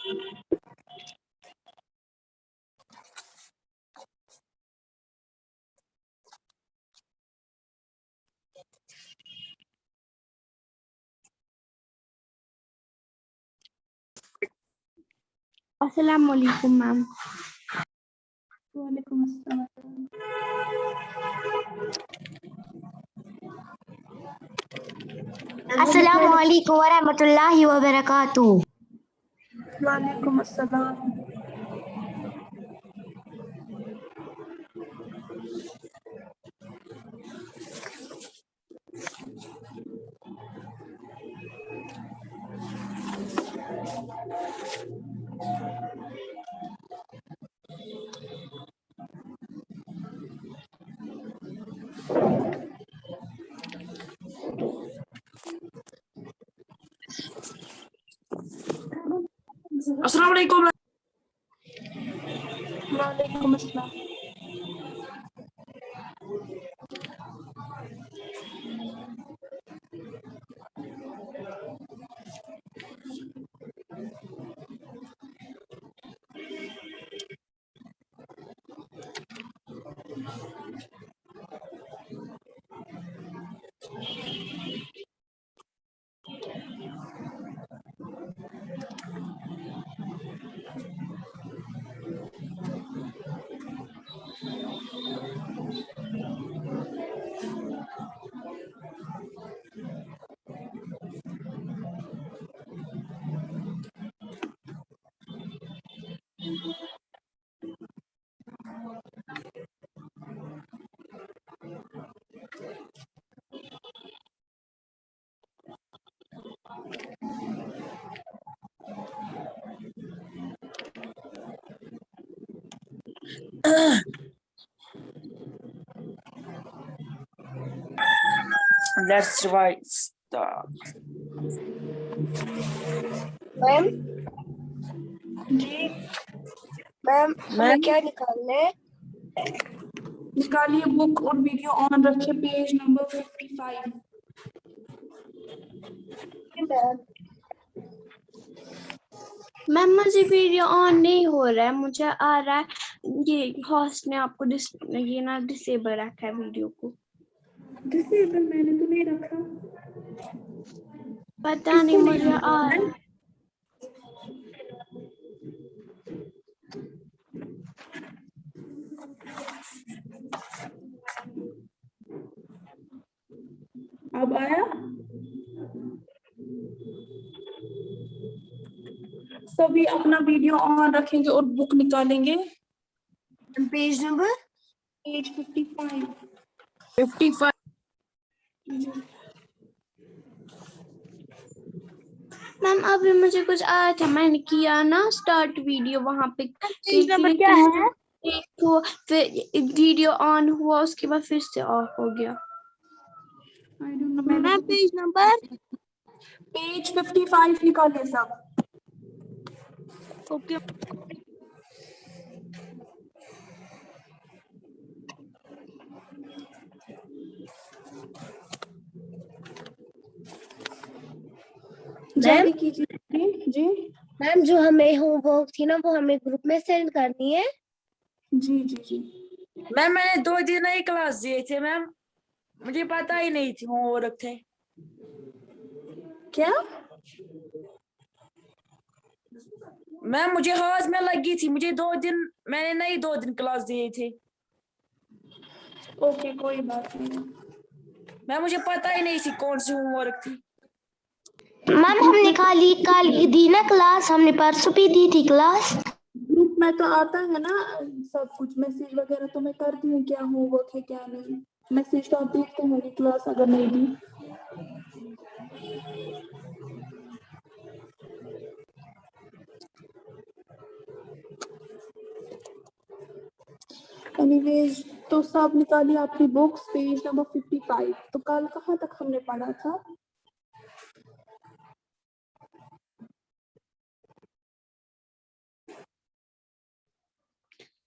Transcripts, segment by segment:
अस्सलाम वालेकुम मैम। वालेकुम अस्सलाम। अस्सलाम वालेकुम व रहमतुल्लाहि व बरकातुहू। वालेकुम अस्सलाम। अस्सलाम वालेकुम। वालेकुम अस्सलाम। Let's write start. मैम जी मैम हमें क्या निकालना है? निकालिए बुक और वीडियो ऑन रखिए, पेज नंबर 55। मैम मैम मुझे वीडियो ऑन नहीं हो रहा है, मुझे आ रहा है ये होस्ट ने आपको ये ना डिसेबल रखा है वीडियो को। डिसेबल मैंने तो नहीं रखा। पता नहीं मुझे आ रहा है। अब आया? सभी अपना वीडियो ऑन रखेंगे और बुक निकालेंगे। Page number page 55। 55। मैम अभी मुझे कुछ आया था, मैंने किया ना स्टार्ट वीडियो, वहां पे पेज नंबर क्या है? तो फिर वीडियो ऑन हुआ, उसके बाद फिर से ऑफ हो गया। I don't know. मैंने मैम पेज नंबर पेज 55 निकालिए सब। ओके। जल्दी कीजिए जी। मैम जो हमें होमवर्क थी ना वो हमें ग्रुप में सेंड करनी है। जी जी जी। मैम मैंने 2 दिन नई क्लास दिए थे मैम, मुझे पता ही नहीं थी होमवर्क थे। क्या? मैम मुझे हाथ में लगी थी, मुझे 2 दिन मैंने नई 2 दिन क्लास दिए थे। ओके कोई बात नहीं। मैम मुझे पता ही नहीं थी कौन सी होमवर्क थी। मैम हमने कल दी ना क्लास, हमने परसों भी दी थी क्लास। ग्रुप में तो आता है ना सब कुछ, मैसेज वगैरह तो मैं करती हूँ क्या होमवर्क है क्या नहीं। मैसेज तो आप देखते होंगे क्लास अगर नहीं दी। एनीवेज तो सब निकालिए अपनी बुक्स, पेज नंबर 55। तो कल कहाँ तक हमने पढ़ा था?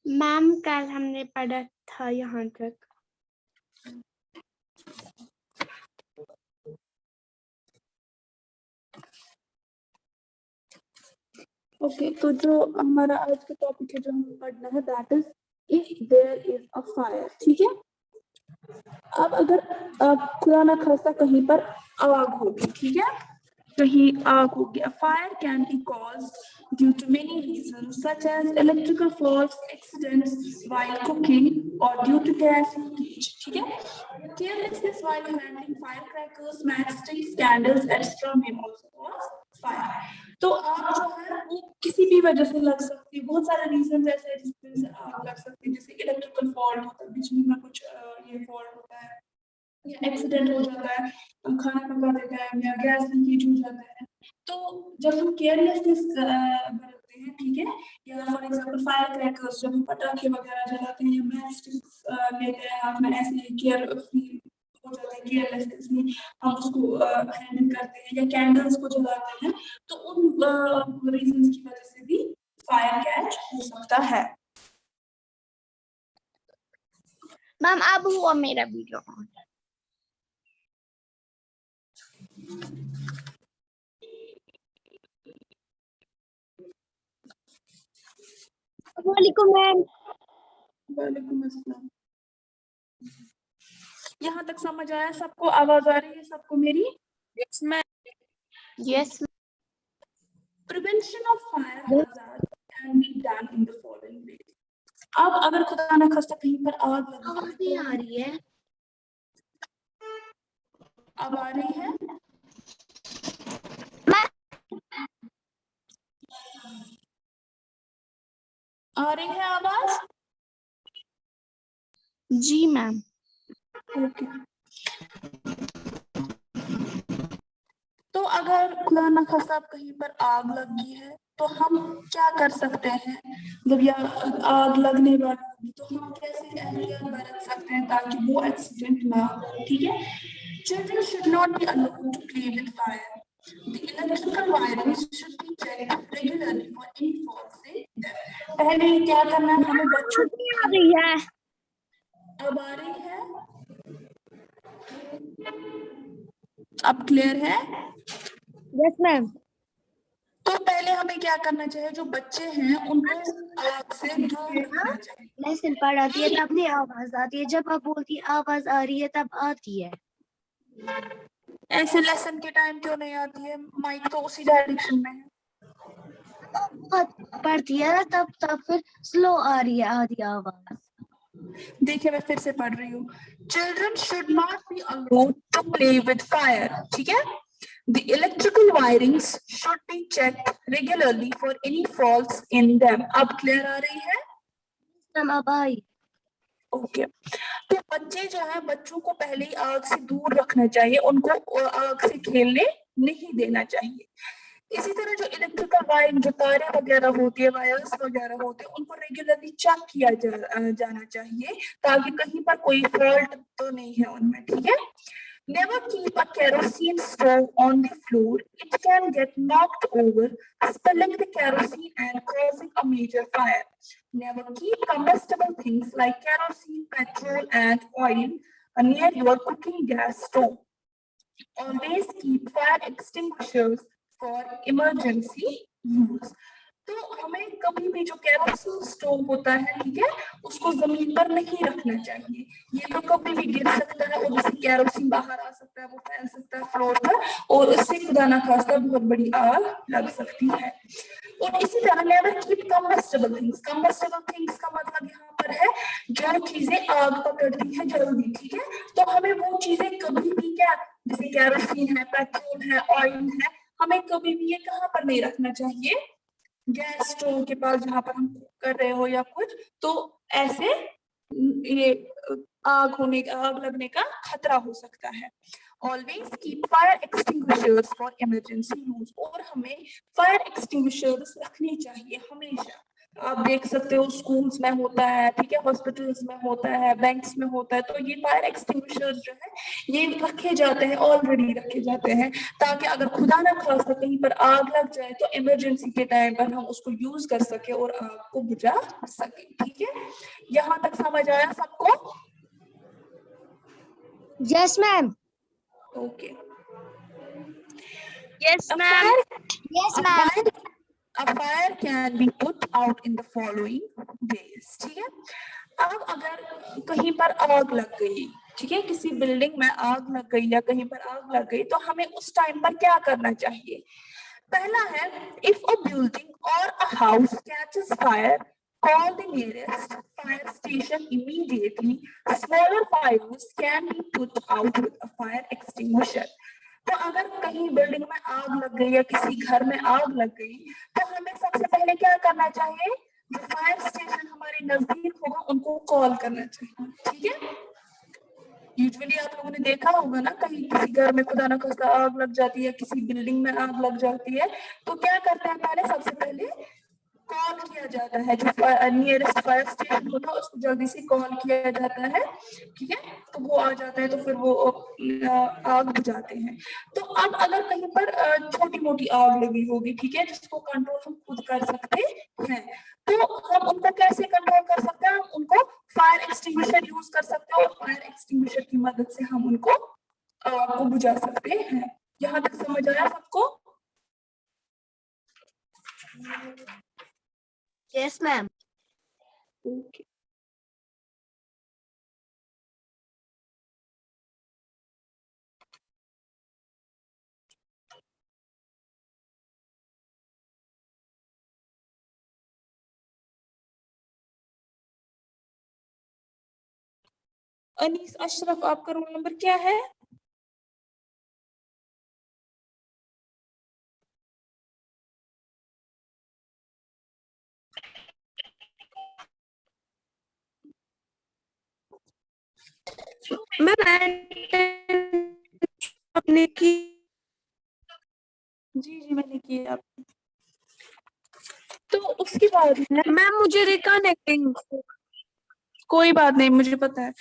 मैम कल हमने पढ़ा था यहाँ तक। ओके, तो जो हमारा आज का टॉपिक है जो हमें पढ़ना है that is if there is a fire, ठीक है। अब अगर खुदा ना खास्ता कहीं पर आग होगी, ठीक है, कहीं आग होगी, a fire can be caused due to many reasons such as electrical faults, accidents while cooking or due to gas leakage, ठीक है। Carelessness while handling firecrackers, matchsticks, candles, etc. may also cause fire। तो आग जो है वो किसी भी वजह से लग सकती है, बहुत सारे रीजन ऐसे हैं जिसकी वजह से आग लग सकती है, जैसे इलेक्ट्रिकल फॉल्ट होता है, बिजली में कुछ ये फॉल्ट होता है, या एक्सीडेंट हो जाता है, खाना पका देता है, या गैस लीकेज हो जाता है। तो जब हम केयरलेसनेस बरतते हैं, ठीक है, या फॉर एग्जांपल फायर क्रैकर्स, जब हम पटाखे वगैरह जलाते हैं, या मैच स्टिक्स लेते हैं हाथ में, ऐसे केयर हो जाता है, केयरलेसनेस में हम उसको हैंडल करते हैं, या कैंडल्स को जलाते हैं, तो उन रीजंस की वजह से भी फायर कैच हो सकता है। मैम अब हुआ मेरा वीडियो ऑन। वालेकुम मैम। वालेकुम अस्सलाम। यहाँ तक समझ आया सबको? आवाज आ रही है सबको मेरी? Yes, ma'am. Yes Prevention of fire hazard can be done in the following ways। अब अगर खुदा ना खास्ता कहीं पर आग लगी आवाज है, नहीं आ रही है। अब आ रही है? आ रही है आवाज? जी मैम। ओके। तो अगर खुदा ना खास्ता कहीं पर आग लगी है तो हम क्या कर सकते हैं? जब यह आग लगने वाली होगी तो हम कैसे एहतियात बरत सकते हैं ताकि वो एक्सीडेंट ना हो, ठीक है। Children should not be allowed to play with fire. The electrical wirings should be checked regularly for any faults in them। पहले क्या करना है हमें बच्चों आ रही है। अब आ रही है? अब क्लियर है? Yes ma'am. तो पहले हमें क्या करना चाहिए, जो बच्चे हैं उनको आग से दूर रखना चाहिए। लेसन पढ़ाती है तब नहीं आवाज आती है, जब आप बोलती है आवाज आ रही है तब आती है। ऐसे लेसन के टाइम क्यों नहीं आती है? माइक तो उसी डायरेक्शन में है। बहुत पढ़ती है ना तब फिर स्लो आ रही है आधी आवाज। देखिए मैं फिर से पढ़ रही हूँ। Children should not be allowed to play with fire, ठीक है। The electrical wirings should be checked regularly for any faults in them। अब क्लियर आ रही है? मैम अब आई। ओके। तो बच्चे जो है, बच्चों को पहले ही आग से दूर रखना चाहिए, उनको आग से खेलने नहीं देना चाहिए। इसी तरह जो इलेक्ट्रिकल वायर, जो तारे वगैरह होती है, वायर्स वगैरह होते हैं, उनको रेगुलरली चेक किया जाना चाहिए ताकि कहीं पर कोई फॉल्ट तो नहीं है उनमें, ठीक है। Never keep a kerosene stove on the floor. It can get knocked over, spilling the kerosene and causing a major fire. Never keep combustible things like kerosene, petrol, and oil near your cooking gas stove. Always keep fire extinguishers for emergency use। तो हमें कभी भी जो kerosene stove होता है, ठीक है, उसको जमीन पर नहीं रखना चाहिए। ये तो कभी भी गिर सकता है और उससे केरोसिन बाहर आ सकता है, वो फैल सकता है फ्लोर पर और उससे खुदा ना खास्ता बहुत बड़ी आग लग सकती है। और इसी तरह never keep combustible things. Combustible things का मतलब यहाँ पर है जो चीजें आग पकड़ती है जल्दी, ठीक है। तो हमें वो चीजें कभी भी क्या, जैसे केरोसिन है, पेट्रोल है, ऑयल है, हमें कभी भी ये कहाँ पर नहीं रखना चाहिए? गैस स्टोव के पास, जहां पर हम कर रहे हो या कुछ, तो ऐसे ये आग लगने का खतरा हो सकता है। Always keep fire extinguishers for emergency use. और हमें फायर एक्सटिंग्विशर्स रखने चाहिए हमेशा। आप देख सकते हो स्कूल्स में होता है, ठीक है, हॉस्पिटल्स में होता है, बैंक्स में होता है, तो ये फायर एक्सटिंग्विशर्स जो है ये रखे जाते हैं, ऑलरेडी रखे जाते हैं, ताकि अगर खुदा ना खास्ता कहीं पर आग लग जाए तो इमरजेंसी के टाइम पर हम उसको यूज कर सके और आग को बुझा सके, ठीक है। यहाँ तक समझ आया सबको? Yes ma'am. Okay. Yes ma'am. Yes ma'am. A fire can be put out in the following ways. ठीक है, अब अगर कहीं पर आग लग गई, ठीक है, किसी बिल्डिंग में आग लग गई या कहीं पर आग लग गई, तो हमें उस टाइम पर क्या करना चाहिए? पहला है, इफ अ बिल्डिंग और a house catches fire, call the nearest fire station immediately. Smaller fires can be put out with a fire extinguisher. तो अगर कहीं बिल्डिंग में आग लग गई या किसी घर में आग लग गई, तो हमें सबसे पहले क्या करना चाहिए? जो फायर स्टेशन हमारे नजदीक होगा उनको कॉल करना चाहिए। ठीक है, यूजुअली आप लोगों ने देखा होगा ना, कहीं किसी घर में खुदा ना खास्ता आग लग जाती है, किसी बिल्डिंग में आग लग जाती है, तो क्या करते हैं? पहले सबसे पहले कॉल किया जाता है, जो नियरेस्ट फायर स्टेशन होता है उसको जल्दी से कॉल किया जाता है। ठीक है, तो वो आ जाता है, तो फिर वो आग बुझाते हैं। तो अब अगर कहीं पर छोटी मोटी आग लगी होगी, ठीक है, जिसको कंट्रोल हम खुद कर सकते हैं, तो हम उनको कैसे कंट्रोल कर सकते हैं? हम उनको फायर एक्सटिंग्विशर यूज कर सकते हैं और फायर एक्सटिंग्विशर की मदद से हम उनको आग को बुझा सकते हैं। यहाँ तक समझ आया सबको? Yes, ma'am. Okay, Anees Ashraf, आपका रोल नंबर क्या है? आपने की? जी जी मैंने किया। तो उसके बाद मैम मुझे रिकनेक्टिंग। कोई बात नहीं, मुझे पता है।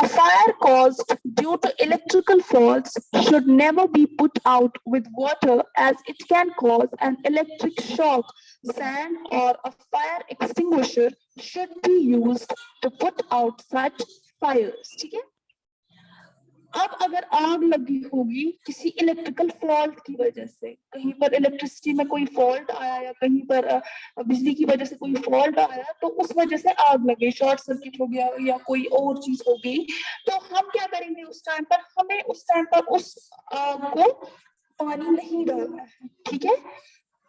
A fire caused due to electrical faults should never be put out with water as it can cause an electric shock. Sand or a fire extinguisher should be used to put out such fires. ठीक है, अब अगर आग लगी होगी किसी electrical fault की वजह से, कहीं पर इलेक्ट्रिसिटी में कोई फॉल्ट आया या कहीं पर बिजली की वजह से कोई फॉल्ट आया, तो उस वजह से आग लगी, शॉर्ट सर्किट हो गया या कोई और चीज हो गई, तो हम क्या करेंगे उस टाइम पर? हमें उस टाइम पर उस आग को पानी नहीं डालना है। ठीक है,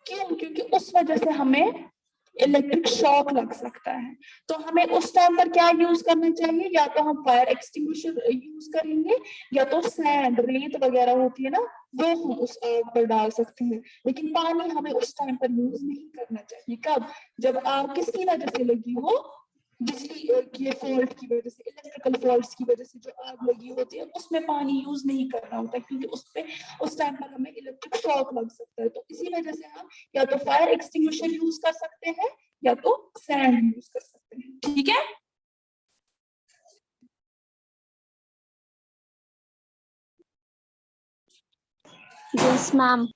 क्यों? क्योंकि उस वजह से हमें इलेक्ट्रिक शॉक लग सकता है। तो हमें उस टाइम पर क्या यूज करना चाहिए? या तो हम फायर एक्सटिंग्विशर यूज करेंगे, या तो सैंड, रेत वगैरह होती है ना, वो हम उस आग पर डाल सकते हैं। लेकिन पानी हमें उस टाइम पर यूज नहीं करना चाहिए। कब? जब आग किसकी वजह से लगी हो? बिजली की फॉल्ट की वजह से, इलेक्ट्रिकल फॉल्ट्स की वजह से जो आग लगी होती है, उसमें पानी यूज नहीं करना होता, क्योंकि उस टाइम पर हमें इलेक्ट्रिक शॉक लग सकता है। तो इसी वजह से हम या तो फायर एक्सटिंग्विशर यूज कर सकते हैं या तो सैंड यूज कर सकते हैं। ठीक है, Yes, ma'am.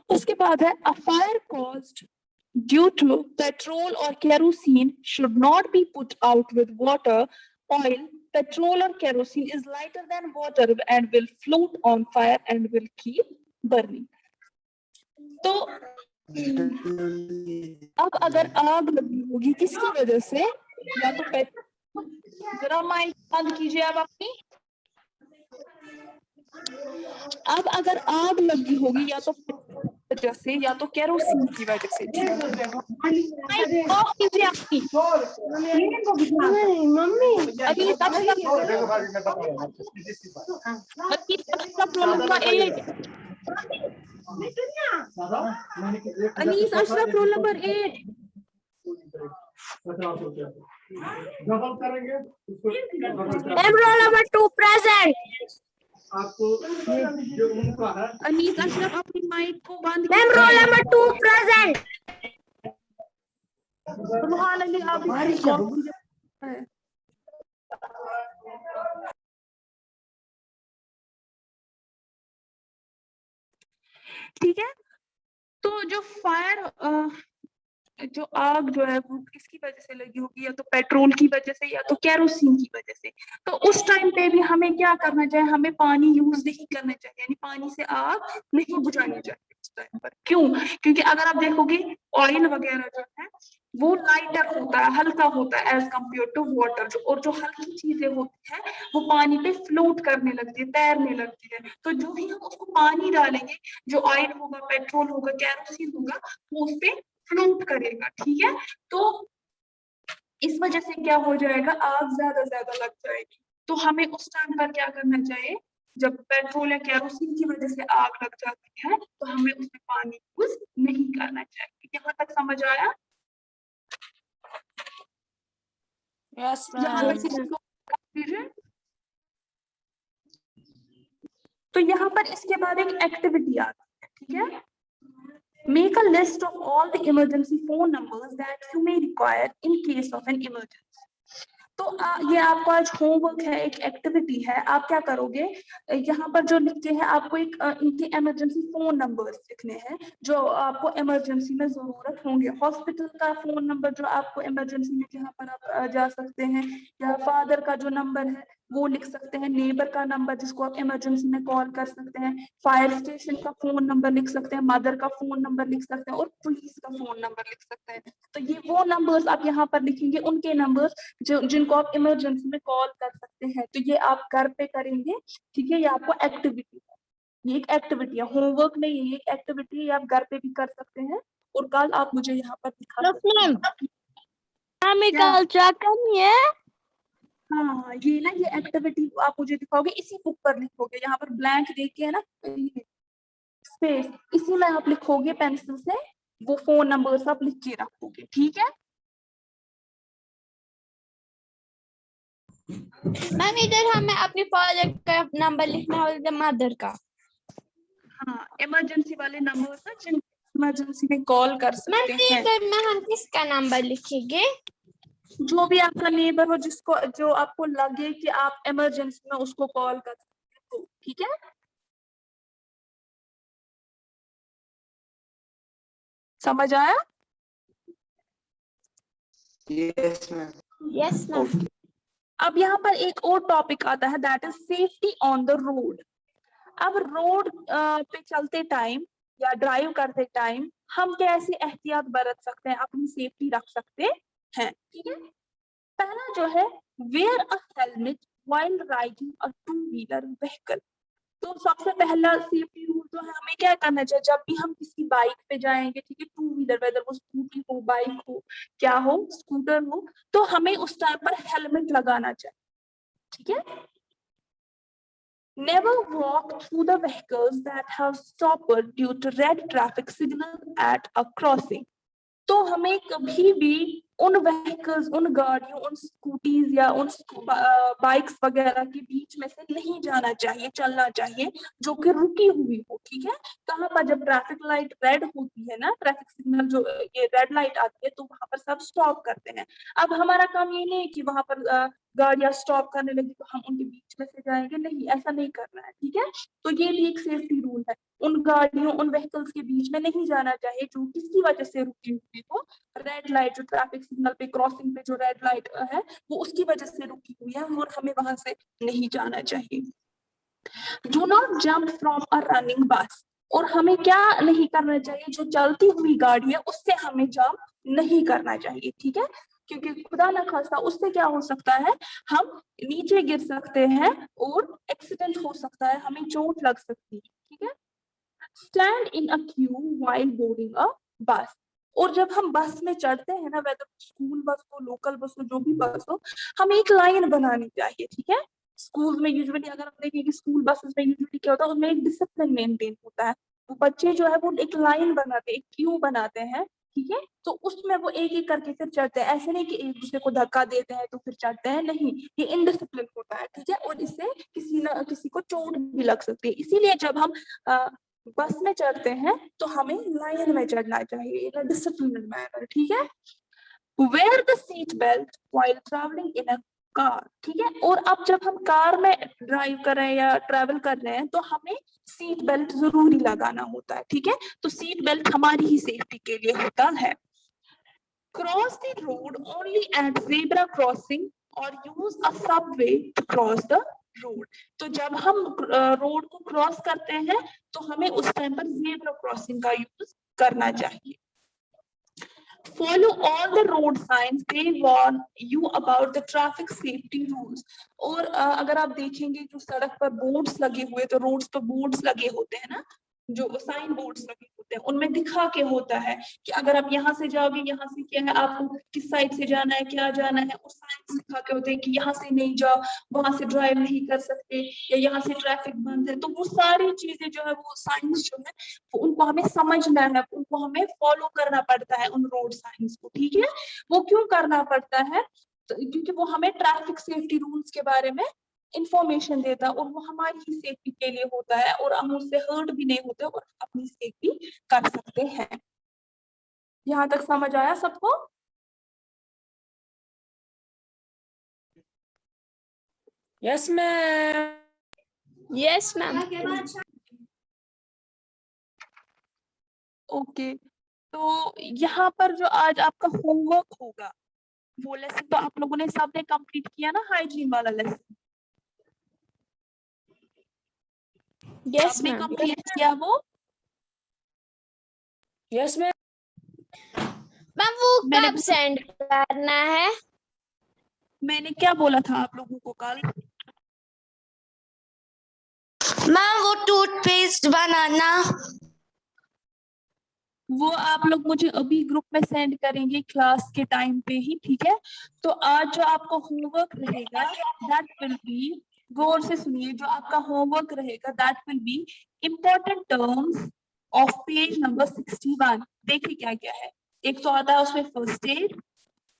उसके बाद है a fire caused due to petrol or kerosene should not be put out with water. Oil, petrol or kerosene is lighter than water and will float on fire and will keep burning. तो अब अगर आग लगी होगी किसकी वजह से? या तो पेट्रोल, जरा माइक बंद कीजिए आप अपनी। अब अगर आग लगी होगी या तो वजह से या तो केरोसिन की वजह से। माइक ऑफ कीजिए अपनी। Mummy Anees Ashraf, roll number 8। Anees Ashraf, roll number 8। Roll number 2 present. Anees Ashraf, अपनी माइक को बंद ma'am roll number 2 present. Ruhan Ali, आप ठीक है। तो जो फायर जो आग जो है वो किसकी वजह से लगी होगी, या तो पेट्रोल की वजह से या तो केरोसिन की वजह से। तो उस टाइम पे भी हमें क्या करना चाहिए, हमें पानी यूज नहीं करना चाहिए, यानी पानी से आग नहीं बुझानी चाहिए उस टाइम पर। क्यों? क्योंकि अगर आप देखोगे ऑयल वगैरह जो है वो लाइटर होता है, हल्का होता है एज कम्पेयर टू वाटर, और जो हल्की चीजें होती है वो पानी पे फ्लोट करने लगती है, तैरने लगती है। तो जो ही हम उसको पानी डालेंगे, जो ऑयल होगा, पेट्रोल होगा, केरोसिन होगा, वो उस पे फ्लोट करेगा। ठीक है, तो इस वजह से क्या हो जाएगा, आग ज्यादा लग जाएगी। तो हमें उस टाइम पर क्या करना चाहिए, जब पेट्रोल या केरोसिन की वजह से आग लग जाती है तो हमें उसमें पानी यूज नहीं करना चाहिए। यहाँ तक समझ आया? यस यहाँ मैम। पर किसी को confusion? तो यहाँ पर इसके बाद एक एक्टिविटी आती है, ठीक है। Make a list of all the emergency phone numbers that you may require in case of an emergency. तो ये आपका आज होमवर्क है, एक एक्टिविटी है। आप क्या करोगे, यहाँ पर जो लिखे हैं आपको एक इनके इमरजेंसी फोन नंबर्स लिखने हैं जो आपको इमरजेंसी में जरूरत होंगे। हॉस्पिटल का फोन नंबर जो आपको इमरजेंसी में जहाँ पर आप जा सकते हैं, या फादर का जो नंबर है वो लिख सकते हैं, नेबर का नंबर जिसको आप इमरजेंसी में कॉल कर सकते हैं, फायर स्टेशन का फोन नंबर लिख सकते हैं, मदर का फोन नंबर लिख सकते हैं, और पुलिस का फोन नंबर लिख सकते हैं। तो ये वो नंबर्स आप यहाँ पर लिखेंगे, उनके नंबर्स जो जिनको आप इमरजेंसी में कॉल कर सकते हैं। तो ये आप घर पे करेंगे, ठीक है। ये आपको एक्टिविटी है, ये एक एक्टिविटी है, होमवर्क नहीं है, ये एक एक्टिविटी है, आप घर पे भी कर सकते हैं और कल आप मुझे यहाँ पर दिखा सकते हैं। हमें क्या? कल क्या करनी है? हाँ, ये ना, ये एक्टिविटी आप मुझे दिखाओगे, इसी बुक पर लिखोगे, यहाँ पर ब्लैंक देख के है ना स्पेस, इसी में आप लिखोगे पेंसिल से, वो फोन नंबर्स आप लिख के रखोगे, ठीक है। मैम इधर हमें अपनी फादर का नंबर लिखना होगा, मदर का। हाँ, इमरजेंसी वाले नंबर्स ना जिन इमरजेंसी में कॉल कर मैम सकते हैं। नेबर में हम किसका नंबर लिखेंगे? जो भी आपका नेबर हो, जिसको जो आपको लगे कि आप इमरजेंसी में उसको कॉल कर सकते हो, ठीक है। समझ आया? Yes ma'am. Yes ma'am. अब यहाँ पर एक और टॉपिक आता है, that is safety on the road. अब रोड पे चलते टाइम या ड्राइव करते टाइम हम कैसे एहतियात बरत सकते हैं, अपनी सेफ्टी रख सकते हैं, ठीक है। पहला जो है, wear a helmet while riding a two wheeler vehicle. तो सबसे पहला सेफ्टी रूल जो है, हमें क्या करना चाहिए, जब भी हम किसी बाइक पे जाएंगे, ठीक है, टू व्हीलर, वेदर वो स्कूटी हो, बाइक हो, क्या हो, स्कूटर हो, तो हमें उस टाइम पर हेलमेट लगाना चाहिए, ठीक है। Never walk through the vehicles that have stopped due to red traffic signal at a crossing. तो हमें कभी भी उन व्हीकल्स, उन गाड़ियों, उन स्कूटीज या उन बाइक्स वगैरह के बीच में से नहीं जाना चाहिए, चलना चाहिए जो कि रुकी हुई हो, ठीक है। कहाँ पर जब ट्रैफिक लाइट रेड होती है ना, ट्रैफिक सिग्नल जो ये रेड लाइट आती है, तो वहां पर सब स्टॉप करते हैं। अब हमारा काम ये नहीं है कि वहां पर गाड़ियां स्टॉप करने लगी तो हम उनके बीच में से जाएंगे, नहीं, ऐसा नहीं करना है, ठीक है। तो ये भी एक सेफ्टी रूल है, उन गाड़ियों, उन व्हीकल्स के बीच में नहीं जाना चाहिए जो किसी वजह से रुकी हुई हो। रेड लाइट जो ट्रैफिक सिग्नल पे, क्रॉसिंग पे जो रेड लाइट है वो उसकी वजह से रुकी हुई है और हमें वहां से नहीं जाना चाहिए। Do not jump from a running बस। और हमें क्या नहीं करना चाहिए, जो चलती हुई गाड़ी है उससे हमें जंप नहीं करना चाहिए, ठीक है। क्योंकि खुदा ना खास्ता उससे क्या हो सकता है, हम नीचे गिर सकते हैं और एक्सीडेंट हो सकता है, हमें चोट लग सकती है, ठीक है। Stand in a queue while boarding a bus. और जब हम बस में चढ़ते हैं ना, वेदर स्कूल बस हो, लोकल बस हो, जो भी बस हो, हमें एक लाइन बनानी चाहिए, ठीक है। स्कूल में यूजुअली अगर हम देखें कि स्कूल बसेस में यूजुअली क्या होता है, उसमें एक डिसिप्लिन मेंटेन होता है। वो बच्चे जो है वो एक लाइन बनाते हैं, एक क्यू बनाते हैं, ठीक है। तो उसमें वो एक एक करके फिर चढ़ते हैं, ऐसे नहीं कि एक दूसरे को धक्का देते हैं तो फिर चढ़ते हैं, नहीं, ये इनडिसिप्लिन होता है, ठीक है। और इससे किसी न किसी को चोट भी लग सकती है। इसीलिए जब हम बस में चढ़ते हैं तो हमें लाइन में चढ़ना चाहिए, इन अ डिसिप्लिन्ड मैनर, ठीक है। Wear the seat belt while travelling in a car, ठीक है। और अब जब हम कार में ड्राइव कर रहे हैं या ट्रैवल कर रहे हैं तो हमें सीट बेल्ट जरूरी लगाना होता है, ठीक है। तो सीट बेल्ट हमारी ही सेफ्टी के लिए होता है। Cross the road only at zebra crossing or use a subway to cross the road. तो जब हम रोड को क्रॉस करते हैं तो हमें उस टाइम पर zebra crossing का यूज करना चाहिए. Follow all the road signs. They warn you about the traffic safety rules. और अगर आप देखेंगे जो सड़क पर बोर्ड्स लगे हुए, तो रोड्स पर बोर्ड्स लगे होते हैं ना, जो साइन बोर्ड्स लगे होते हैं, उनमें दिखा के होता है कि अगर आप यहाँ से जाओगे, यहाँ से क्या है, आपको किस साइड से जाना है, क्या जाना है, और साइन दिखा के होते हैं कि यहाँ से नहीं जाओ, वहां से ड्राइव नहीं कर सकते, या यहाँ से ट्रैफिक बंद है. तो वो सारी चीजें जो है, वो साइंस जो है, वो उनको हमें समझना है, उनको हमें फॉलो करना पड़ता है उन रोड साइंस को. ठीक है, वो क्यों करना पड़ता है? तो क्योंकि वो हमें ट्रैफिक सेफ्टी रूल्स के बारे में इंफॉर्मेशन देता है, और वो हमारी ही सेफ्टी के लिए होता है, और हम उससे हर्ट भी नहीं होते और अपनी सेफ्टी कर सकते हैं. यहाँ तक समझ आया सबको? Yes ma'am. Yes ma'am. Okay, तो यहाँ पर जो आज आपका होमवर्क होगा, वो लेसन तो आप लोगों ने सबने कंप्लीट किया ना, हाइजीन वाला लेसन? यस आपने मैम. कंप्लीट किया वो? Yes ma'am. मैम वो मैंने कब सेंड करना है? मैंने क्या बोला था आप लोगों को कल? मैम वो टूथपेस्ट बनाना. वो आप लोग मुझे अभी ग्रुप में सेंड करेंगे क्लास के टाइम पे ही. ठीक है, तो आज जो आपका होमवर्क रहेगा, दैट विल बी, गौर से सुनिए, जो आपका होमवर्क रहेगा that will be important terms of page number 61. देखिए क्या क्या है. एक तो आता है उसमें first aid,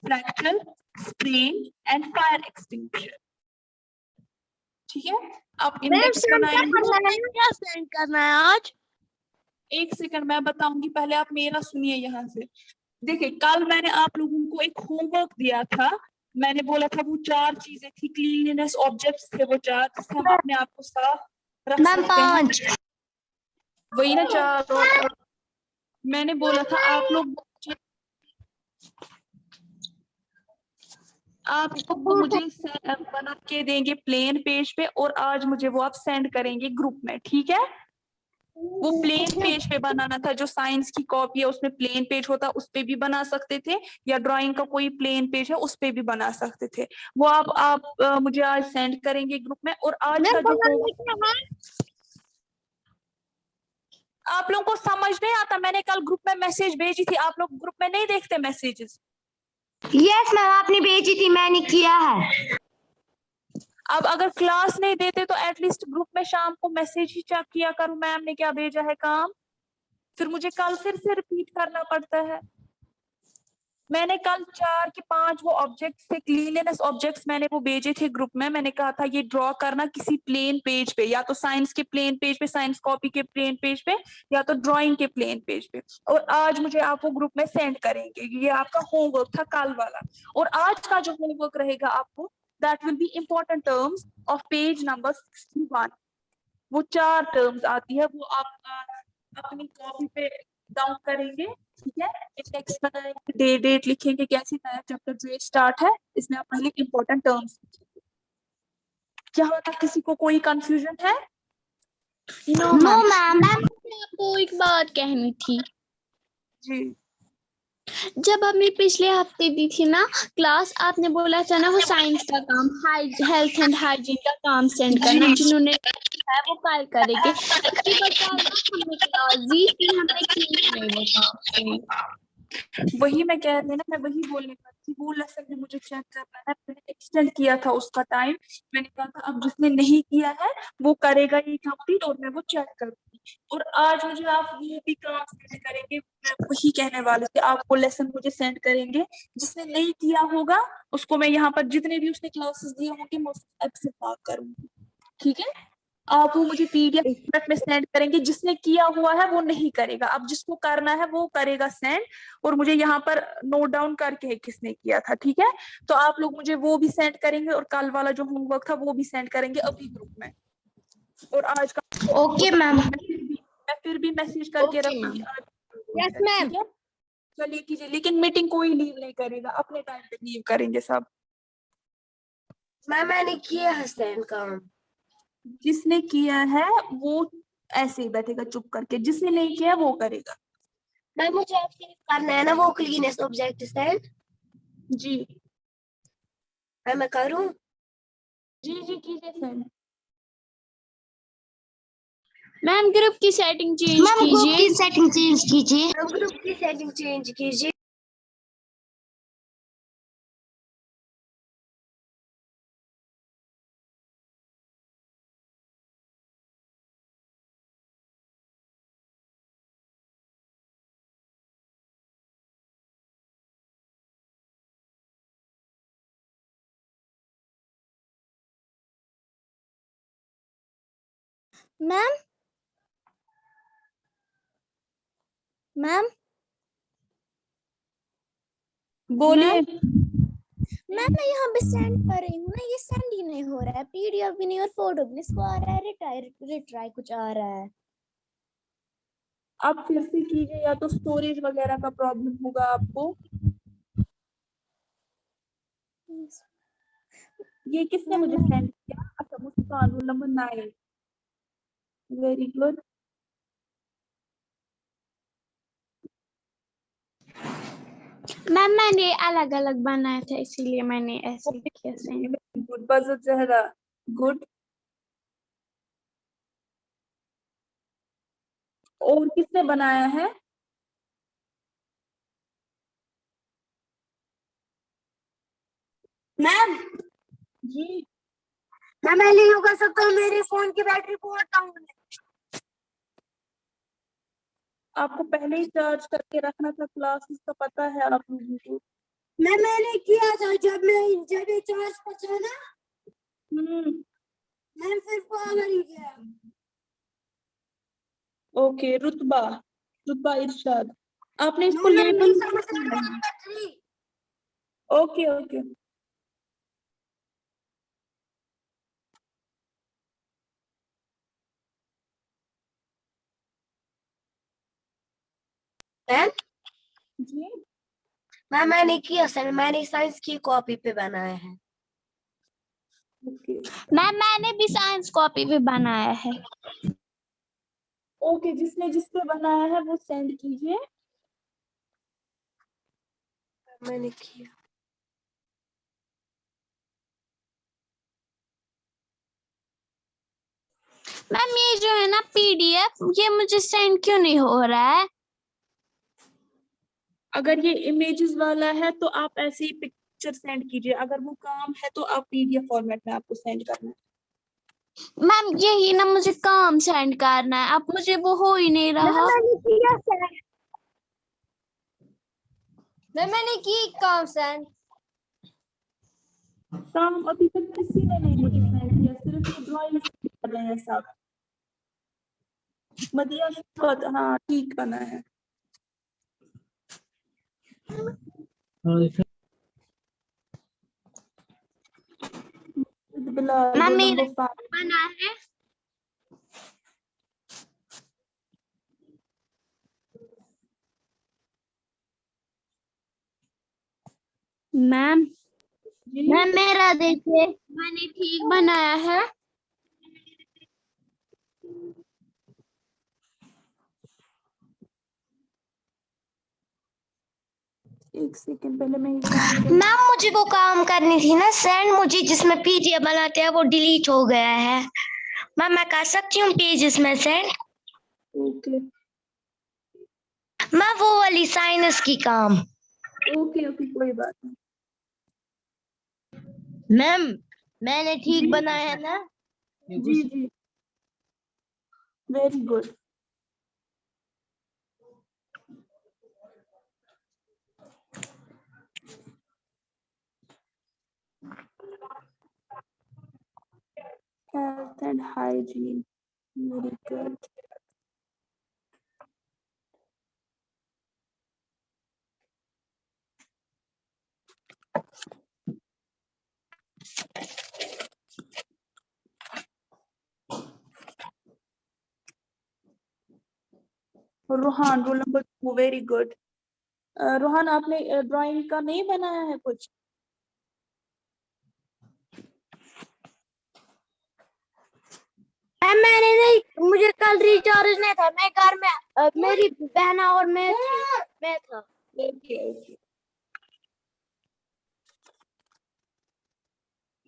fracture, sprain and fire extinguisher. ठीक है, आप इंडेक्स बनाएंगे. क्या सेंड करना है आज? एक सेकंड, मैं बताऊंगी, पहले आप मेरा सुनिए. यहाँ से देखिए, कल मैंने आप लोगों को एक होमवर्क दिया था. मैंने बोला था वो 4 चीजें थी, क्लीनलीनेस ऑब्जेक्ट्स थे वो 4, जिससे हम अपने आप को साफ रख मैम सकते हैं. 5. वही ना 4. और मैंने बोला था आप लोग मुझे बना के देंगे प्लेन पेज पे, और आज मुझे वो आप सेंड करेंगे ग्रुप में. ठीक है, वो प्लेन पेज पे बनाना था. जो साइंस की कॉपी है उसमें प्लेन पेज होता, उस पे भी बना सकते थे, या ड्राइंग का कोई प्लेन पेज है उस पे भी बना सकते थे. वो आप मुझे आज सेंड करेंगे ग्रुप में. और आज का जो आप लोगों को समझ नहीं आता, मैंने कल ग्रुप में मैसेज भेजी थी, आप लोग ग्रुप में नहीं देखते मैसेजेस? यस मैम, आपने भेजी थी, मैंने किया है. अब अगर क्लास नहीं देते तो एटलीस्ट ग्रुप में शाम को मैसेज ही चेक किया करो, मैम ने क्या भेजा है काम. फिर मुझे कल फिर से रिपीट करना पड़ता है. मैंने कल 4 के 5 वो ऑब्जेक्ट्स थे, क्लीनलीनेस ऑब्जेक्ट्स, मैंने वो भेजे थे ग्रुप में. मैंने कहा था ये ड्रॉ करना किसी प्लेन पेज पे, या तो साइंस के प्लेन पेज पे, साइंस कॉपी के प्लेन पेज पे, या तो ड्राइंग के प्लेन पेज पे. और आज मुझे आप वो ग्रुप में सेंड करेंगे. ये आपका होमवर्क था कल वाला. और आज का जो होमवर्क रहेगा आपको, that will be important terms of page number 61. वो 4 टर्म्स आती है, वो आप अपनी कॉपी पे डाउन करेंगे. ठीक है, इंडेक्स बनाएंगे, डेट लिखेंगे, कैसे नया चैप्टर जो स्टार्ट है, इसमें आप पहले इंपॉर्टेंट टर्म्स लिखेंगे. यहाँ तक किसी को कोई कंफ्यूजन है? No ma'am. आपको एक बात कहनी थी. जी, जब हमने पिछले हफ्ते दी थी ना क्लास, आपने बोला था ना वो साइंस का काम, हेल्थ एंड हाइजीन का काम सेंड करना, जिन्होंने है वो कल करेंगे. हमने क्लास दी थी, हमने की नहीं वो काम. वही मैं कह रही हूँ ना, मैं वही बोलने का थी. वो लेसन भी मुझे चेक करना है, मैंने एक्सटेंड किया था उसका टाइम. मैंने कहा था अब जिसने नहीं किया है वो करेगा ये कंप्लीट, और मैं वो चेक करूंगी. और आज मुझे आप वो भी काम सेंड करेंगे. मैं वही कहने वाली थी, आप वो लेसन मुझे सेंड करेंगे. जिसने नहीं किया होगा उसको मैं यहाँ पर जितने भी उसने क्लासेस दिए होंगे मैं उसको एब्सेंट मार्क करूंगी. ठीक है, आप वो मुझे पीडीएफ में सेंड करेंगे. जिसने किया हुआ है वो नहीं करेगा, अब जिसको करना है वो करेगा सेंड, और मुझे यहाँ पर नोट डाउन करके है किसने किया था. ठीक है, तो आप लोग मुझे वो भी सेंड करेंगे, और कल वाला जो होमवर्क था वो भी सेंड करेंगे अभी ग्रुप में. और आज का ओके मैम. मैं फिर भी मैसेज करके रखूंगी. Yes ma'am. चलिए कीजिए, लेकिन मीटिंग कोई लीव नहीं करेगा, अपने टाइम पे लीव करेंगे सब। मैम मैंने किया है सेंड काम। जिसने किया है वो ऐसे ही बैठेगा चुप करके, जिसने नहीं किया वो करेगा। मैम मुझे आपसे करना है ना वो क्लीनेस ऑब्जेक्ट सेंड। जी मैं करूँ? जी जी कीजिए सेंड। मैम ग्रुप की सेटिंग चेंज मैम ग्रुप कीजिए। की सेटिंग चेंज कीजिए। मैम ग्रुप की सेटिंग चेंज कीजिए। मैम मैम बोलिए। मैम मैं यहाँ पे सेंड कर रही हूँ ना, ये सेंड ही नहीं हो रहा है, पीडीएफ भी नहीं और फोटो भी नहीं, इसको आ रहा है रिट्राई कुछ आ रहा है। आप फिर से कीजिए, या तो स्टोरेज वगैरह का प्रॉब्लम होगा आपको। ये किसने मुझे सेंड किया? अच्छा, Muskan, roll number 9। Very good. Ma'am मैंने अलग अलग बनाया था इसीलिए मैंने ऐसे ही किया सेंड। गुड, बजत जहरा, गुड। और किसने बनाया है? मैम जी मैं नहीं कर सकता हूँ, मेरे फोन की बैटरी बहुत डाउन है। आपको पहले ही चार्ज करके रखना था, क्लासेस का पता है आप लोगों को। मैंने किया था जब ये चार्ज पहुंचा ना, हम्म। मैम फिर पावर ही गया। ओके, रुतबा, रुतबा इरशाद, आपने इसको मैम नहीं लेबल। समझ रहा बैटरी। Okay okay. मैम जी मैंने किया सर, मैंने साइंस की कॉपी पे बनाया है। ओके मैम मैंने भी साइंस कॉपी भी बनाया है। ओके, जिसने जिस पे बनाया है वो सेंड कीजिए। मैंने किया। मैम ये जो है ना पीडीएफ, ये मुझे सेंड क्यों नहीं हो रहा है? अगर ये इमेजेस वाला है तो आप ऐसे ही पिक्चर सेंड कीजिए, अगर वो काम है तो आप पीडीएफ फॉर्मेट में आपको सेंड करना है। मैम यही ना मुझे काम सेंड करना है, अब मुझे वो हो ही नहीं रहा। मैंने किया सेंड। मैंने की काम सेंड। काम अभी तक किसी ने नहीं मुझे सेंड किया, सिर्फ ये ड्राइंग कर रहे हैं सब। मदिया शफकत, हाँ ठीक बना है। बिलाल, मैम रोल मेरा नंबर 5। बना है। मैम जी मैम मेरा देखिए, मैंने ठीक बनाया है। एक सेकंड, पहले मैं ये काम कर। मैम मुझे वो काम करनी थी ना सेंड, मुझे जिसमें पीडीएफ बनाते हैं वो डिलीट हो गया है। मैम मैं कर सकती हूँ पेजेस में सेंड? ओके मैं वो वाली साइंस की काम। ओके ओके, कोई बात नहीं। मैम मैंने ठीक जी बनाया है ना? जी जी, very good. Health and hygiene, very good. Rohan, roll number 2, very good. Rohan आपने ड्राइंग का नहीं बनाया है कुछ? मैम मैंने नहीं, मुझे कल रिचार्ज नहीं था, मैं घर में मेरी बहना और मैं था। Okay okay.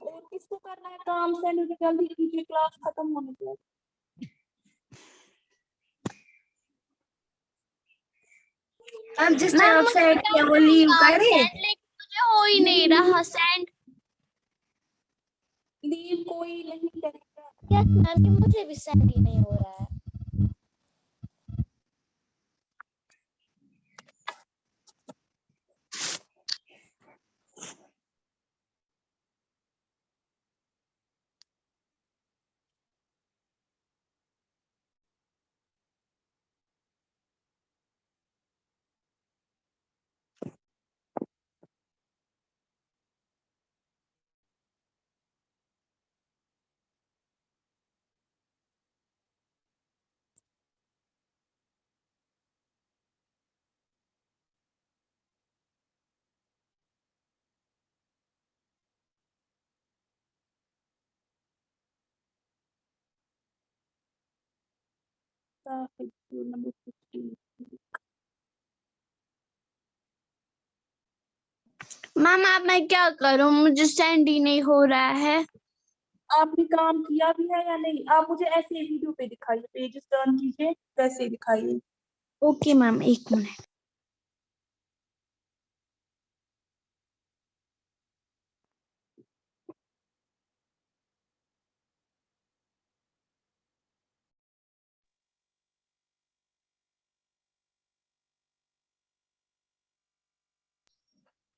और किसको करना है काम सेंड? जल्दी कीजिए, क्लास खत्म होने को है। मैम जिस मैम टाइम मुझे से कर वो लीव दिया करे। सेंड, लेकिन मुझे हो ही नहीं रहा सेंड। लीव कोई नहीं करेगा। यस मैम, कि मुझे भी सेंड ही नहीं हो रहा है। नंबर 15। मैम अब मैं क्या करूं, मुझे सेंड ही नहीं हो रहा है। आपने काम किया भी है या नहीं? आप मुझे ऐसे ही वीडियो पे दिखाइए, पेजेस टर्न कीजिए, वैसे दिखाइए। ओके मैम, एक मिनट।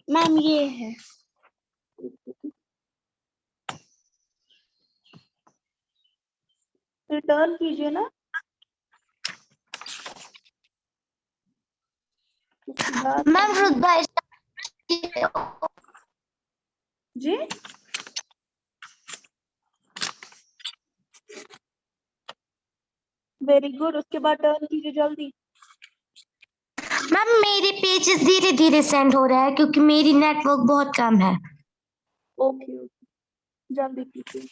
मैम ये है। रिटर्न कीजिए ना। उसके बाद मैम रुतबा जी वेरी गुड। उसके बाद टर्न कीजिए जल्दी। मैम मेरे पेजेस धीरे धीरे सेंड हो रहा है क्योंकि मेरी नेटवर्क बहुत कम है। ओके ओके, जल्दी कीजिए।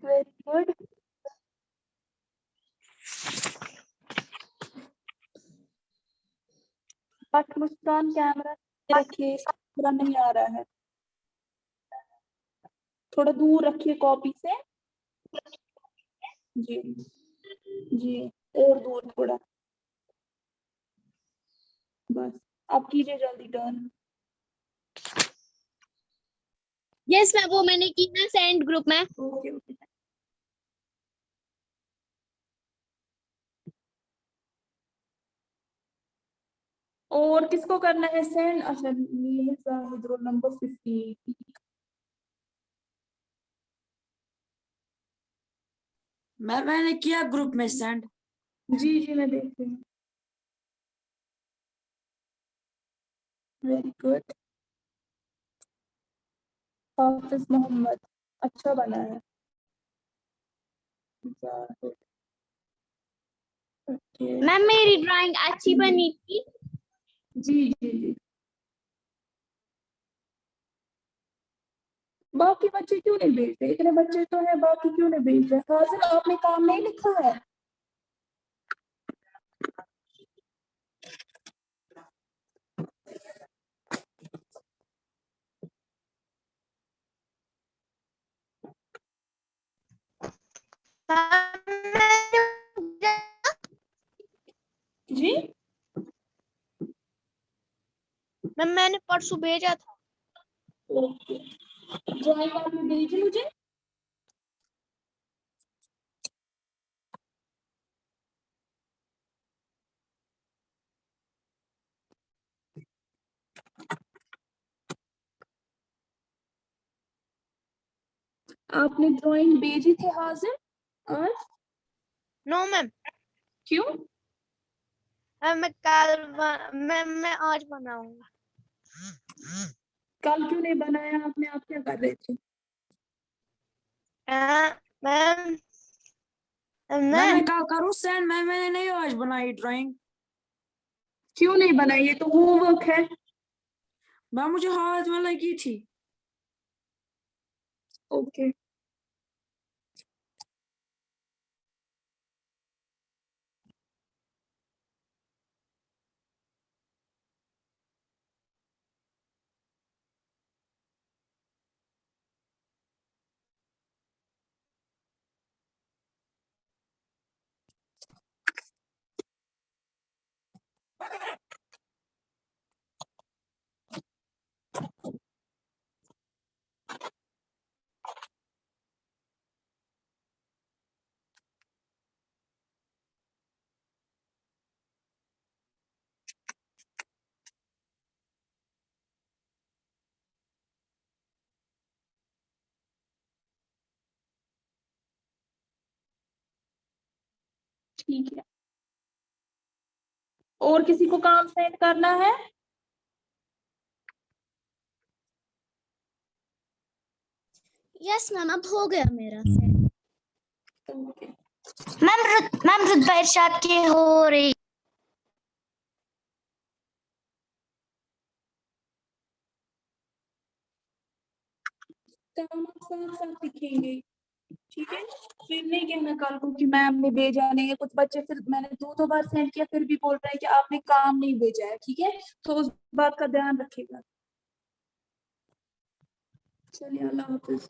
Very good. But Muskan camera रखिए, पूरा नहीं आ रहा है। थोड़ा दूर रखिए कॉपी से। जी जी, और दूर थोड़ा। बस अब कीजिए जल्दी टर्न। यस मैम, वो मैंने की ना सेंड ग्रुप में। Okay okay. और किसको करना है सेंड? अच्छा, ये जाहिद, रोल नंबर 15। मैंने किया ग्रुप में सेंड। जी जी, मैं देख रही हूँ। Very good. हाफिज मोहम्मद, अच्छा बना है। जाहिद, ओके। मैम मेरी ड्राइंग अच्छी बनी थी। जी जी जी। बाकी बच्चे क्यों नहीं भेज रहे? इतने बच्चे तो हैं, बाकी क्यों नहीं भेज रहे? हासिल, आपने काम नहीं लिखा है? जी मैम मैंने परसों भेजा था। ओके, ड्राइंग आपने भेजी मुझे? आपने ड्राइंग भेजी थी हासिल आज? नो मैम, क्यों? मैं आज बनाऊंगा। कल क्यों नहीं बनाया आपने? आप क्या कर रहे थे? मैम मैं मैं कल करूँ सेंड? मैंने नहीं आज बनाई ड्राइंग। क्यों नहीं बनाई? ये तो होमवर्क है। मैम मुझे हाथ में लगी थी। ओके ठीक है। और किसी को काम सेंड करना है? यस मैम, अब हो गया मेरा। ओके मैम रुतबा इरशाद की हो रही। काम आप साथ साथ लिखेंगे, ठीक है? फिर नहीं कहना कल को कि मैम ने भेजा नहीं है। कुछ बच्चे फिर मैंने दो बार सेंड किया फिर भी बोल रहे हैं कि आपने काम नहीं भेजा है, ठीक है? तो उस बात का ध्यान रखिएगा। चलिए, अल्लाह हाफिज।